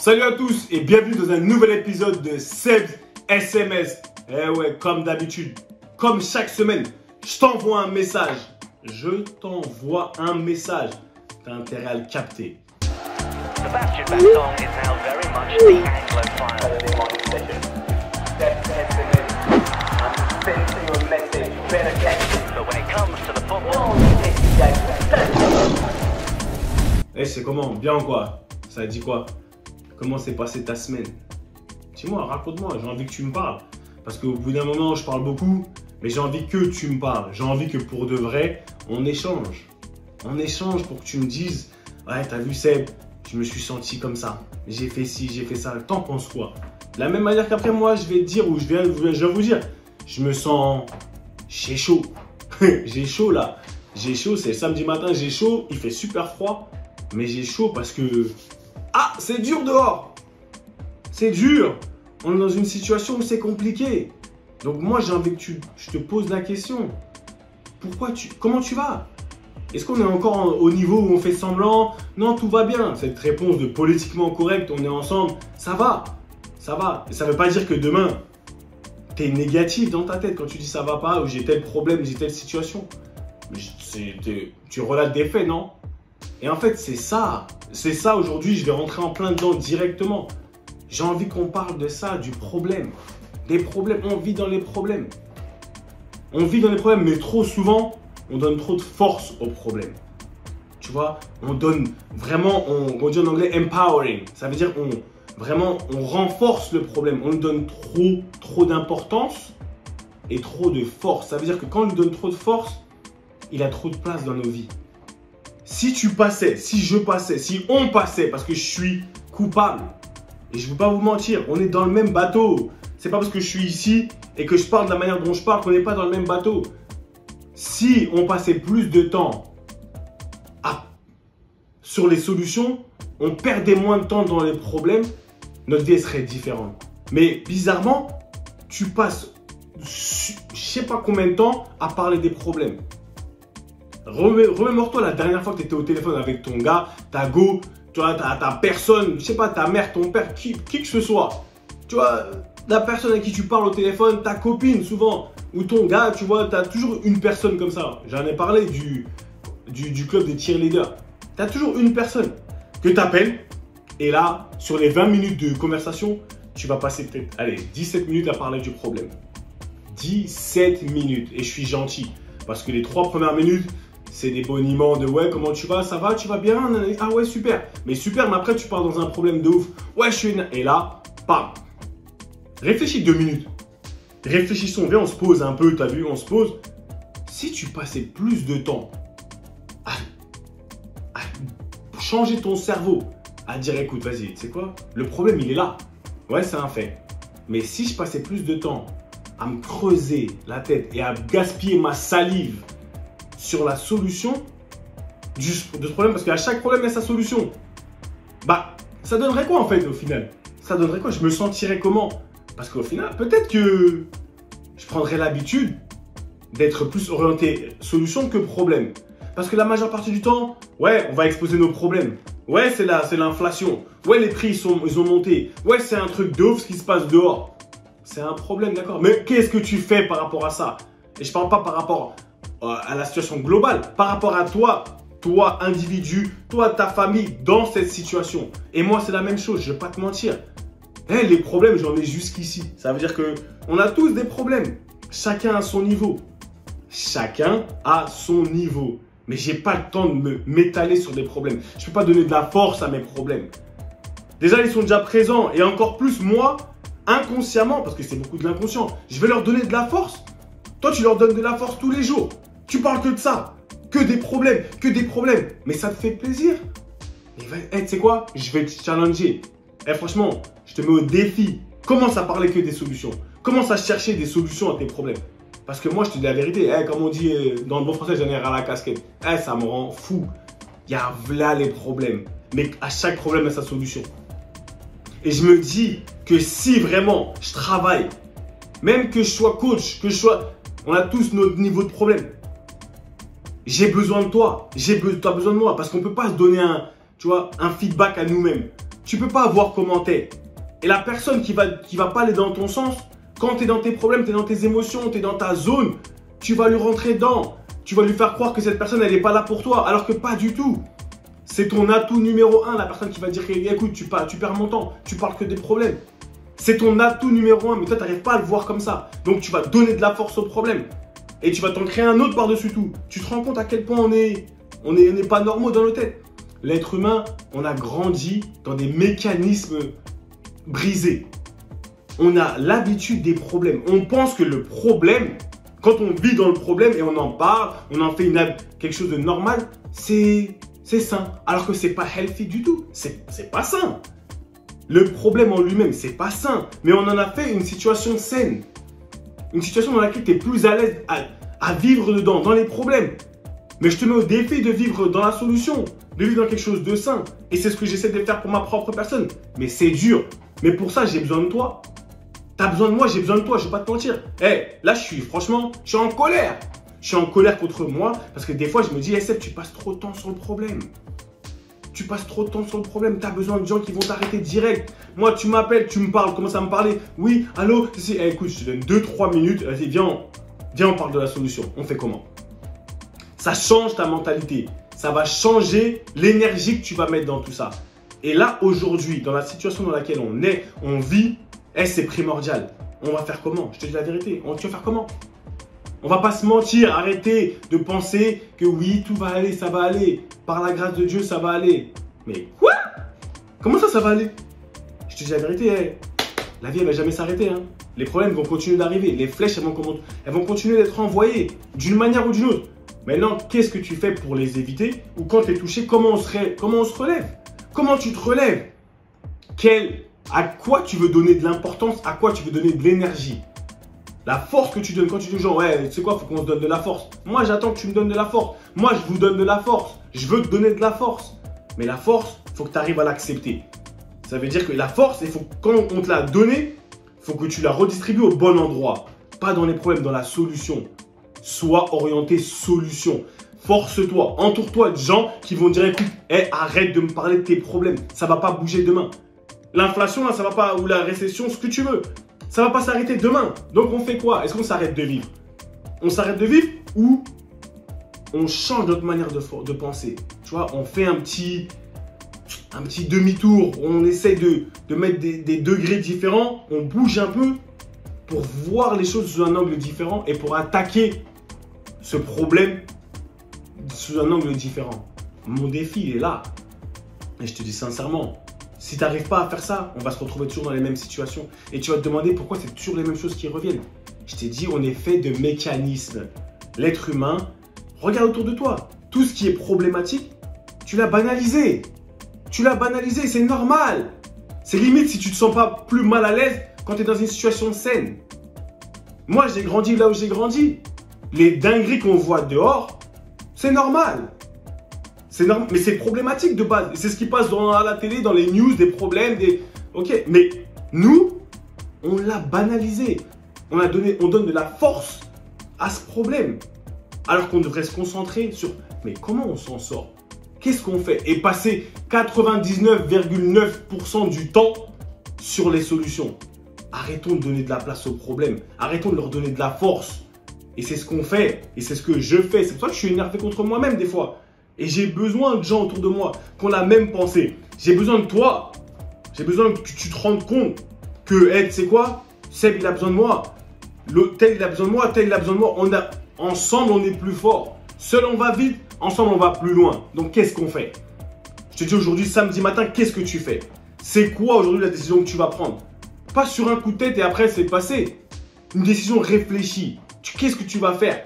Salut à tous et bienvenue dans un nouvel épisode de Seb's SMS. Eh ouais, comme d'habitude, comme chaque semaine, je t'envoie un message. T'as intérêt à le capter. Sebastian Vettel is now very much the Anglophile. But when it comes to the football, Eh, c'est comment? Bien ou quoi? Ça dit quoi? Comment s'est passée ta semaine? Dis-moi, raconte-moi, j'ai envie que tu me parles. Parce qu'au bout d'un moment, je parle beaucoup, mais j'ai envie que tu me parles. J'ai envie que pour de vrai, on échange. On échange pour que tu me dises, ouais, t'as vu Seb, je me suis senti comme ça. J'ai fait ci, j'ai fait ça. T'en penses quoi? De la même manière qu'après moi, je vais te dire, ou je vais vous dire, je me sens... J'ai chaud. J'ai chaud là. J'ai chaud, c'est samedi matin, j'ai chaud. Il fait super froid, mais j'ai chaud parce que... Ah, c'est dur dehors. C'est dur. On est dans une situation où c'est compliqué. Donc moi, j'ai envie que je te pose la question. Comment tu vas? Est-ce qu'on est encore au niveau où on fait semblant? Non, tout va bien. Cette réponse de politiquement correct, on est ensemble, ça va. Ça va. Et ça ne veut pas dire que demain, tu es négatif dans ta tête quand tu dis ça va pas, ou j'ai tel problème, j'ai telle situation. Tu relates des faits, non? Et en fait, c'est ça. C'est ça aujourd'hui, je vais rentrer en plein dedans directement. J'ai envie qu'on parle de ça, du problème. Des problèmes, on vit dans les problèmes. On vit dans les problèmes, mais trop souvent, on donne trop de force aux problèmes. Tu vois, on donne vraiment, on dit en anglais empowering. Ça veut dire on renforce le problème. On lui donne trop d'importance et trop de force. Ça veut dire que quand on lui donne trop de force, il a trop de place dans nos vies. Si tu passais, si je passais, si on passait, parce que je suis coupable, et je ne veux pas vous mentir, on est dans le même bateau. C'est pas parce que je suis ici et que je parle de la manière dont je parle qu'on n'est pas dans le même bateau. Si on passait plus de temps sur les solutions, on perdait moins de temps dans les problèmes, notre vie serait différente. Mais bizarrement, tu passes je sais pas combien de temps à parler des problèmes. Remémore-toi la dernière fois que tu étais au téléphone avec ton gars, ta go, tu vois, ta personne, je sais pas, ta mère, ton père, qui que ce soit. Tu vois, la personne à qui tu parles au téléphone, ta copine souvent, ou ton gars, tu vois, tu as toujours une personne comme ça. J'en ai parlé du club des cheerleaders. Tu as toujours une personne que tu appelles, et là, sur les 20 minutes de conversation, tu vas passer peut-être, allez, 17 minutes à parler du problème. 17 minutes, et je suis gentil, parce que les 3 premières minutes, c'est des boniments de ouais, comment tu vas, ça va, tu vas bien, ah ouais, super. Mais super, mais après tu pars dans un problème de ouf. Ouais, je suis une... Et là, bam. Réfléchis 2 minutes. Réfléchissons, viens, on se pose un peu, t'as vu, on se pose. Si tu passais plus de temps à changer ton cerveau, à dire écoute, vas-y, tu sais quoi, le problème il est là. Ouais, c'est un fait. Mais si je passais plus de temps à me creuser la tête et à gaspiller ma salive sur la solution de ce problème, parce qu'à chaque problème, il y a sa solution. Bah, ça donnerait quoi en fait au final? Ça donnerait quoi? Je me sentirais comment? Parce qu'au final, peut-être que je prendrais l'habitude d'être plus orienté solution que problème. Parce que la majeure partie du temps, ouais, on va exposer nos problèmes. Ouais, c'est l'inflation. Ouais, les prix, ils ont monté. Ouais, c'est un truc de ouf ce qui se passe dehors. C'est un problème, d'accord. Mais qu'est-ce que tu fais par rapport à ça? Et je parle pas par rapport à la situation globale, par rapport à toi, individu, toi, ta famille, dans cette situation. Et moi, c'est la même chose, je vais pas te mentir. Les problèmes, j'en ai jusqu'ici. Ça veut dire qu'on a tous des problèmes. Chacun à son niveau. Chacun à son niveau. Mais j'ai pas le temps de m'étaler sur des problèmes. Je peux pas donner de la force à mes problèmes. Déjà, ils sont déjà présents. Et encore plus, moi, inconsciemment, parce que c'est beaucoup de l'inconscient, je vais leur donner de la force. Toi, tu leur donnes de la force tous les jours. Tu parles que de ça. Que des problèmes. Mais ça te fait plaisir. Tu sais quoi? Je vais te challenger. Franchement, je te mets au défi. Commence à parler que des solutions. Commence à chercher des solutions à tes problèmes. Parce que moi, je te dis la vérité. Comme on dit dans le bon français, j'en ai ras la casquette. Ça me rend fou. Il y a là les problèmes. Mais à chaque problème, il y a sa solution. Et je me dis que si vraiment je travaille, même que je sois coach, on a tous notre niveau de problème. J'ai besoin de toi. Tu as besoin de moi. Parce qu'on ne peut pas se donner un feedback à nous-mêmes. Tu peux pas voir comment t'es. Et la personne qui va pas aller dans ton sens, quand tu es dans tes problèmes, tu es dans tes émotions, tu es dans ta zone, tu vas lui rentrer dedans. Tu vas lui faire croire que cette personne, elle n'est pas là pour toi, alors que pas du tout. C'est ton atout numéro 1, la personne qui va dire, écoute, tu perds mon temps, tu parles que des problèmes. C'est ton atout numéro 1, mais toi, tu n'arrives pas à le voir comme ça. Donc, tu vas donner de la force au problème. Et tu vas t'en créer un autre par-dessus tout. Tu te rends compte à quel point on n'est pas normaux dans nos têtes. L'être humain, on a grandi dans des mécanismes brisés. On a l'habitude des problèmes. On pense que le problème, quand on vit dans le problème et on en parle, on en fait quelque chose de normal, c'est sain. Alors que c'est pas healthy du tout. C'est pas sain. Le problème en lui-même, c'est pas sain. Mais on en a fait une situation saine. Une situation dans laquelle tu es plus à l'aise à vivre dedans, dans les problèmes. Mais je te mets au défi de vivre dans la solution, de vivre dans quelque chose de sain. Et c'est ce que j'essaie de faire pour ma propre personne. Mais c'est dur. Mais pour ça, j'ai besoin de toi. T'as besoin de moi, j'ai besoin de toi, je vais pas te mentir. Là, franchement, je suis en colère. Je suis en colère contre moi parce que des fois, je me dis, SF, tu passes trop de temps sur le problème. Tu passes trop de temps sur le problème. Tu as besoin de gens qui vont t'arrêter direct. Moi, tu m'appelles, tu me parles, commence à me parler. Oui, allô, écoute, je te donne 2-3 minutes. Vas-y, viens, on parle de la solution. On fait comment? Ça change ta mentalité. Ça va changer l'énergie que tu vas mettre dans tout ça. Et là, aujourd'hui, dans la situation dans laquelle on vit, c'est primordial. On va faire comment? Je te dis la vérité. Tu vas faire comment? On va pas se mentir. Arrêtez de penser que oui, tout va aller, ça va aller. Par la grâce de Dieu, ça va aller. Mais quoi? Comment ça va aller? Je te dis la vérité. La vie, elle va jamais s'arrêter. Hein. Les problèmes vont continuer d'arriver. Les flèches, elles vont continuer d'être envoyées d'une manière ou d'une autre. Maintenant, qu'est-ce que tu fais pour les éviter? Ou quand tu es touché, comment on se relève? Comment tu te relèves? À quoi tu veux donner de l'importance? À quoi tu veux donner de l'énergie? La force que tu donnes, quand tu dis aux gens, ouais, tu sais quoi, il faut qu'on se donne de la force. Moi, j'attends que tu me donnes de la force. Moi, je vous donne de la force. Je veux te donner de la force. Mais la force, il faut que tu arrives à l'accepter. Ça veut dire que la force, quand on te l'a donnée, il faut que tu la redistribues au bon endroit. Pas dans les problèmes, dans la solution. Sois orienté solution. Force-toi. Entoure-toi de gens qui vont dire, écoute, arrête de me parler de tes problèmes. Ça ne va pas bouger demain. L'inflation, là, ça va pas, ou la récession, ce que tu veux. Ça va pas s'arrêter demain. Donc, on fait quoi? Est-ce qu'on s'arrête de vivre? On s'arrête de vivre ou on change notre manière de penser? Tu vois, on fait un petit demi-tour. On essaie de mettre des degrés différents. On bouge un peu pour voir les choses sous un angle différent et pour attaquer ce problème sous un angle différent. Mon défi, il est là. Et je te dis sincèrement, si tu n'arrives pas à faire ça, on va se retrouver toujours dans les mêmes situations. Et tu vas te demander pourquoi c'est toujours les mêmes choses qui reviennent. Je t'ai dit, on est fait de mécanismes. L'être humain, regarde autour de toi. Tout ce qui est problématique, tu l'as banalisé. Tu l'as banalisé, c'est normal. C'est limite si tu ne te sens pas plus mal à l'aise quand tu es dans une situation saine. Moi, j'ai grandi là où j'ai grandi. Les dingueries qu'on voit dehors, c'est normal. C'est normal, mais c'est problématique de base. C'est ce qui passe à la télé, dans les news, des problèmes, Ok, mais nous, on l'a banalisé. On donne de la force à ce problème. Alors qu'on devrait se concentrer sur, mais comment on s'en sort? Qu'est-ce qu'on fait? Et passer 99,9% du temps sur les solutions. Arrêtons de donner de la place aux problèmes. Arrêtons de leur donner de la force. Et c'est ce qu'on fait. Et c'est ce que je fais. C'est pour ça que je suis énervé contre moi-même des fois. Et j'ai besoin de gens autour de moi qui ont la même pensée. J'ai besoin de toi. J'ai besoin que tu te rendes compte que, tu sais quoi? Seb, il a besoin de moi. Tel, il a besoin de moi. Tel, il a besoin de moi. Ensemble, on est plus fort. Seul, on va vite. Ensemble, on va plus loin. Donc, qu'est-ce qu'on fait? Je te dis aujourd'hui, samedi matin, qu'est-ce que tu fais? C'est quoi aujourd'hui la décision que tu vas prendre? Pas sur un coup de tête et après, c'est passé. Une décision réfléchie. Qu'est-ce que tu vas faire?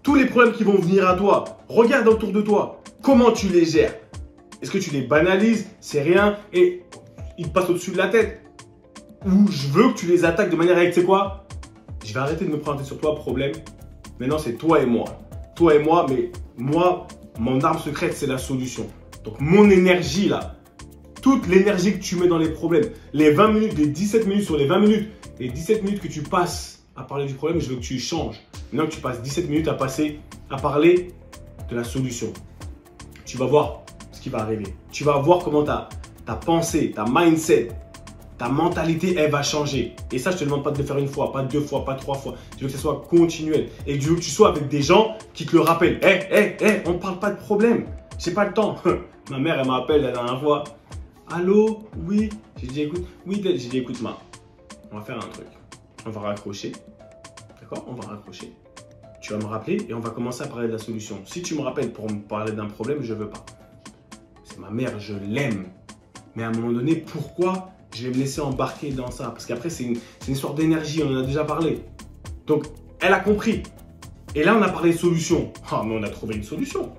Tous les problèmes qui vont venir à toi, regarde autour de toi. Comment tu les gères? Est-ce que tu les banalises? C'est rien et ils te passent au-dessus de la tête? Ou je veux que tu les attaques de manière avec, tu sais quoi? Je vais arrêter de me présenter sur toi, problème. Maintenant, c'est toi et moi. Toi et moi, mais moi, mon arme secrète, c'est la solution. Donc, mon énergie là, toute l'énergie que tu mets dans les problèmes, les 20 minutes, les 17 minutes sur les 20 minutes, les 17 minutes que tu passes à parler du problème, je veux que tu changes. Maintenant que tu passes 17 minutes à parler de la solution. Tu vas voir ce qui va arriver. Tu vas voir comment ta pensée, ta mindset, ta mentalité, elle va changer. Et ça, je te demande pas de le faire une fois, pas deux fois, pas trois fois. Je veux que ce soit continuel. Et je veux que tu sois avec des gens qui te le rappellent. On ne parle pas de problème. J'ai pas le temps. Ma mère, elle m'appelle la dernière fois. Allô? Oui. J'ai dit, écoute. Oui, j'ai dit, écoute, on va faire un truc. On va raccrocher. D'accord? On va raccrocher. Tu vas me rappeler et on va commencer à parler de la solution. Si tu me rappelles pour me parler d'un problème, je ne veux pas. C'est ma mère, je l'aime. Mais à un moment donné, pourquoi je vais me laisser embarquer dans ça? Parce qu'après, c'est une histoire d'énergie, on en a déjà parlé. Donc, elle a compris. Et là, on a parlé de solution. Ah, mais on a trouvé une solution.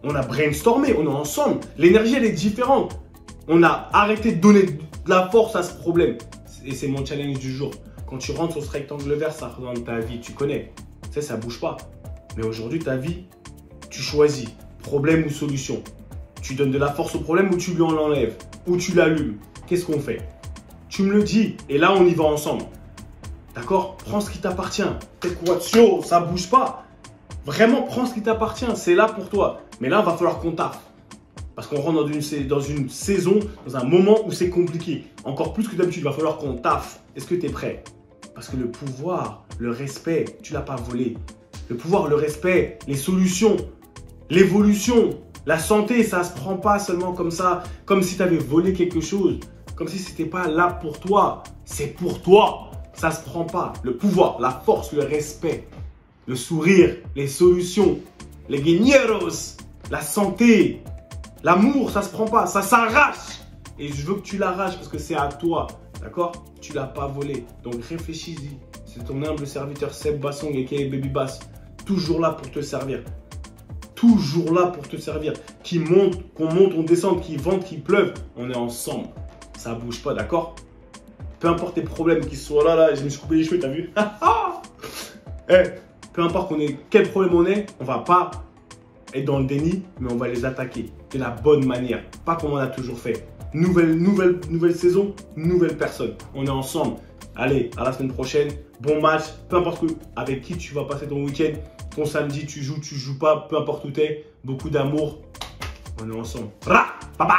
On a brainstormé, on est ensemble. L'énergie, elle est différente. On a arrêté de donner de la force à ce problème. Et c'est mon challenge du jour. Quand tu rentres sur ce rectangle vert, ça représente ta vie, tu connais. Tu sais, ça ne bouge pas. Mais aujourd'hui, ta vie, tu choisis problème ou solution. Tu donnes de la force au problème ou tu lui en enlèves, ou tu l'allumes. Qu'est-ce qu'on fait? Tu me le dis et là, on y va ensemble. D'accord? Prends ce qui t'appartient. T'équation, ça ne bouge pas. Vraiment, prends ce qui t'appartient. C'est là pour toi. Mais là, il va falloir qu'on taffe. Parce qu'on rentre dans une saison, dans un moment où c'est compliqué. Encore plus que d'habitude, il va falloir qu'on taffe. Est-ce que tu es prêt? Parce que le pouvoir, le respect, tu ne l'as pas volé. Le pouvoir, le respect, les solutions, l'évolution, la santé, ça ne se prend pas seulement comme ça, comme si tu avais volé quelque chose, comme si ce n'était pas là pour toi. C'est pour toi. Ça ne se prend pas. Le pouvoir, la force, le respect, le sourire, les solutions, les guerreros, la santé, l'amour, ça ne se prend pas. Ça s'arrache. Et je veux que tu l'arraches parce que c'est à toi. D'accord? Tu ne l'as pas volé. Donc réfléchis-y. C'est ton humble serviteur Seb Bassong aka Baby Bass. Toujours là pour te servir. Toujours là pour te servir. Qu'on monte, on descende, qu'il vente, qu'il pleuve. On est ensemble. Ça ne bouge pas, d'accord? Peu importe tes problèmes qui soient là, je me suis coupé les cheveux, t'as vu? Peu importe quel problème on est, on va pas être dans le déni, mais on va les attaquer de la bonne manière. Pas comme on a toujours fait. Nouvelle saison, nouvelle personne. On est ensemble. Allez, à la semaine prochaine. Bon match. Peu importe avec qui tu vas passer ton week-end. Ton samedi, tu joues pas. Peu importe où tu es. Beaucoup d'amour. On est ensemble. Papa.